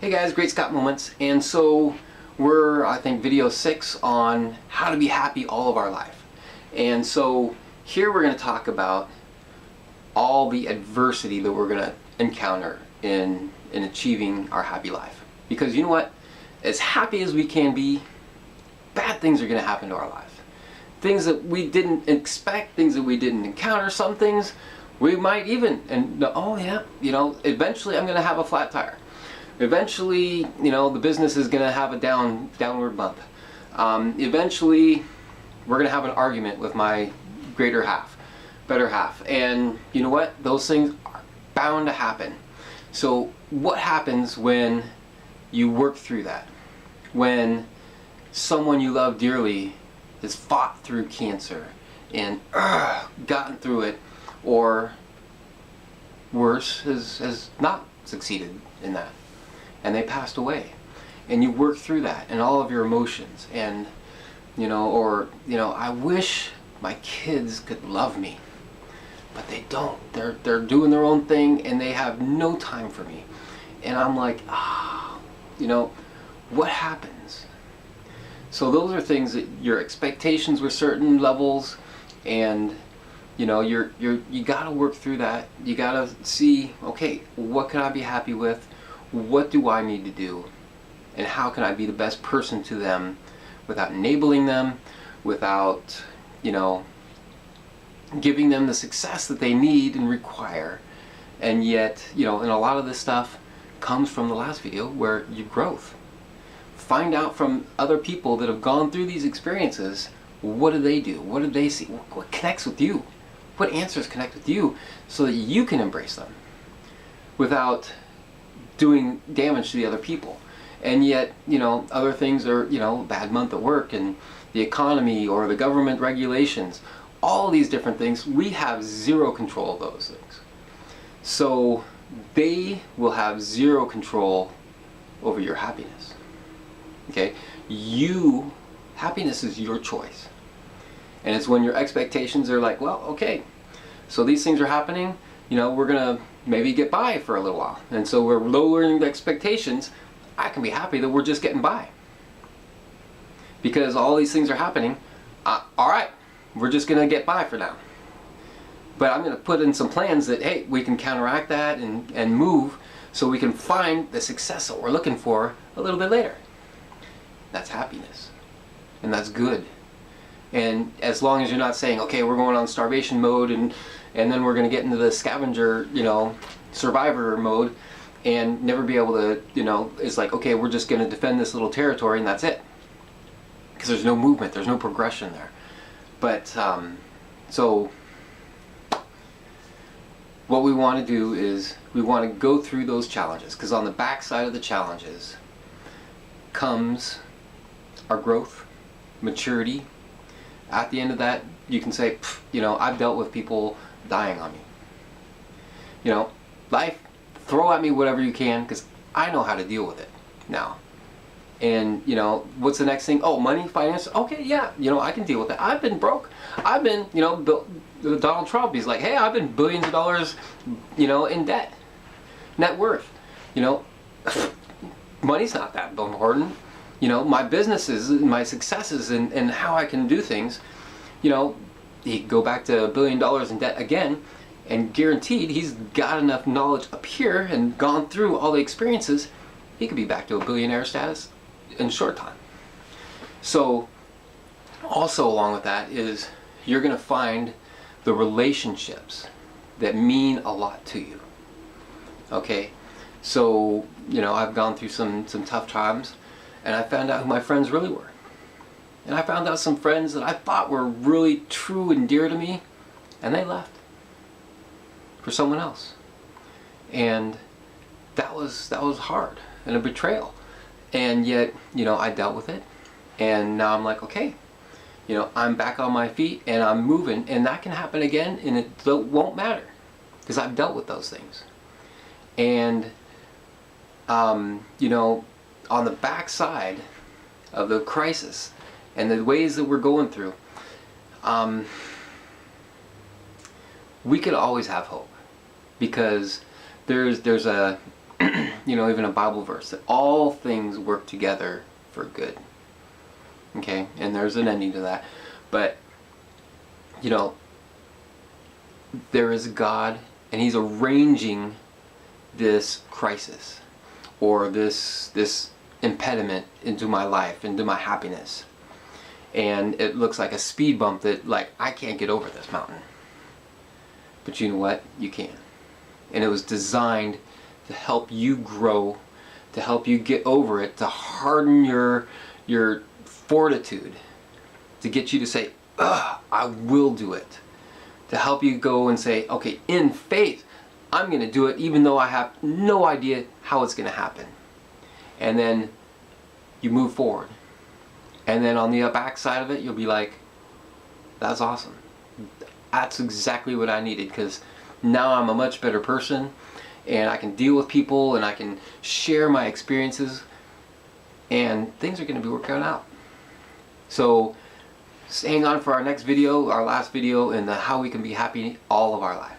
Hey guys, Great Scott Moments. And so we're, I think, video 6 on how to be happy all of our life. And so here we're going to talk about all the adversity that we're going to encounter in achieving our happy life. Because you know what? As happy as we can be, bad things are going to happen to our life. Things that we didn't expect, things that we didn't encounter, some things we might even, eventually I'm going to have a flat tire. Eventually, the business is going to have a downward bump. Eventually, we're going to have an argument with my better half. And you know what? Those things are bound to happen. So what happens when you work through that? When someone you love dearly has fought through cancer and gotten through it, or worse, has not succeeded in that, and they passed away, and you work through that and all of your emotions, and I wish my kids could love me, but they don't. They're doing their own thing and they have no time for me, and I'm like, what happens? So those are things that your expectations were certain levels, and you gotta work through that. You gotta see, okay, what can I be happy with? What do I need to do? And how can I be the best person to them without enabling them, without, giving them the success that they need and require. And yet, and a lot of this stuff comes from the last video where you growth. Find out from other people that have gone through these experiences, what do they do? What do they see? What connects with you? What answers connect with you so that you can embrace them without doing damage to the other people. And yet, other things are, bad month at work and the economy or the government regulations, all these different things, we have zero control of those things. So they will have zero control over your happiness. Okay? Happiness is your choice. And it's when your expectations are like, well, okay, so these things are happening, we're going to maybe get by for a little while. And so we're lowering the expectations. I can be happy that we're just getting by. Because all these things are happening, all right, we're just going to get by for now. But I'm going to put in some plans that, hey, we can counteract that and move so we can find the success that we're looking for a little bit later. That's happiness. And that's good. And as long as you're not saying, okay, we're going on starvation mode and then we're going to get into the scavenger, survivor mode and never be able to, it's like, okay, we're just going to defend this little territory and that's it. Because there's no movement, there's no progression there. But, so what we want to do is we want to go through those challenges, because on the backside of the challenges comes our growth, maturity. At the end of that, you can say, I've dealt with people dying on me. Life, throw at me whatever you can, because I know how to deal with it now. And, what's the next thing? Oh, money, finance? Okay, yeah, I can deal with that. I've been broke. I've been, Donald Trump, he's like, hey, I've been billions of dollars, in debt. Net worth. Money's not that important. My businesses, my successes, and how I can do things, he go back to $1 billion in debt again, and guaranteed he's got enough knowledge up here and gone through all the experiences, he could be back to a billionaire status in a short time. So, also along with that is you're going to find the relationships that mean a lot to you. Okay? So, I've gone through some tough times, and I found out who my friends really were. And I found out some friends that I thought were really true and dear to me, and they left for someone else. And that was hard and a betrayal. And yet, I dealt with it, and now I'm like, okay, I'm back on my feet and I'm moving, and that can happen again, and it won't matter because I've dealt with those things. And on the backside of the crisis and the ways that we're going through, we could always have hope, because there's a you know, even a Bible verse, that all things work together for good. Okay, and there's an ending to that. But, you know, there is a God, and He's arranging this crisis or this impediment into my life, into my happiness. And it looks like a speed bump that, like, I can't get over this mountain. But you know what? You can. And it was designed to help you grow, to help you get over it, to harden your fortitude, to get you to say, I will do it. To help you go and say, okay, in faith, I'm going to do it even though I have no idea how it's going to happen. And then you move forward. And then on the backside of it, you'll be like, that's awesome. That's exactly what I needed, because now I'm a much better person, and I can deal with people, and I can share my experiences, and things are going to be working out. So hang on for our next video, our last video in the how we can be happy all of our life.